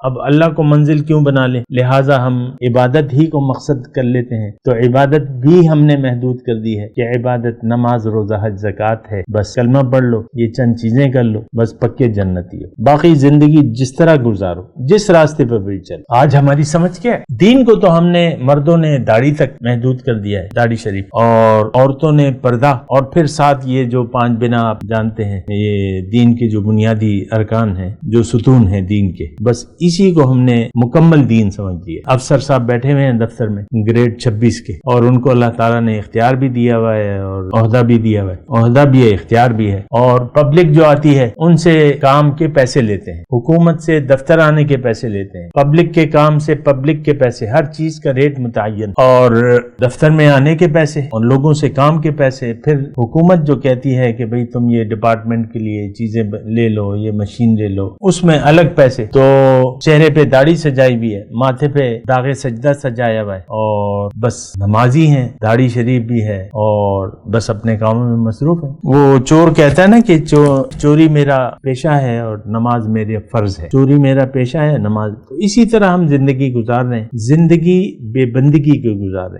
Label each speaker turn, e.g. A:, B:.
A: اب اللہ کو منزل کیوں بنا لیں؟ لہٰذا ہم عبادت ہی کو مقصد کر لیتے ہیں، تو عبادت بھی ہم نے محدود کر دی ہے کہ عبادت نماز، روزہ، حج، زکوٰۃ ہے، بس کلمہ پڑھ لو، یہ چند چیزیں کر لو، بس پکے جنتی ہو، باقی زندگی جس طرح گزارو، جس راستے پر بھی چلو۔ آج ہماری سمجھ کیا ہے؟ دین کو تو ہم نے مردوں نے داڑھی تک محدود کر دیا ہے، داڑھی شریف، اور عورتوں نے پردہ، اور پھر ساتھ یہ جو 5 بنا آپ جانتے ہیں، یہ دین کے جو بنیادی ارکان ہیں، جو ستون ہیں دین کے، بس اسی کو ہم نے مکمل دین سمجھ لیا۔ افسر صاحب بیٹھے ہوئے ہیں دفتر میں گریڈ 26 کے، اور ان کو اللہ تعالیٰ نے اختیار بھی دیا ہوا ہے اور عہدہ بھی دیا ہوا ہے، عہدہ بھی ہے، اختیار بھی ہے، اور پبلک جو آتی ہے ان سے کام کے پیسے لیتے ہیں، حکومت سے دفتر آنے کے پیسے لیتے ہیں، پبلک کے کام سے پبلک کے پیسے، ہر چیز کا ریٹ متعین، اور دفتر میں آنے کے پیسے اور لوگوں سے کام کے پیسے، پھر حکومت جو کہتی ہے کہ بھئی تم یہ ڈپارٹمنٹ کے لیے چیزیں لے لو، یہ مشین لے لو، اس میں الگ پیسے، تو چہرے پہ داڑھی سجائی بھی ہے، ماتھے پہ داغ سجدہ سجایا ہوا ہے، اور بس نمازی ہیں، داڑھی شریف بھی ہے، اور بس اپنے کاموں میں مصروف ہیں۔ وہ چور کہتا ہے نا کہ چوری میرا پیشہ ہے اور نماز میرے فرض ہے، چوری میرا پیشہ ہے، نماز، تو اسی طرح ہم زندگی گزار رہے ہیں، زندگی بے بندگی کو گزار رہے ہیں۔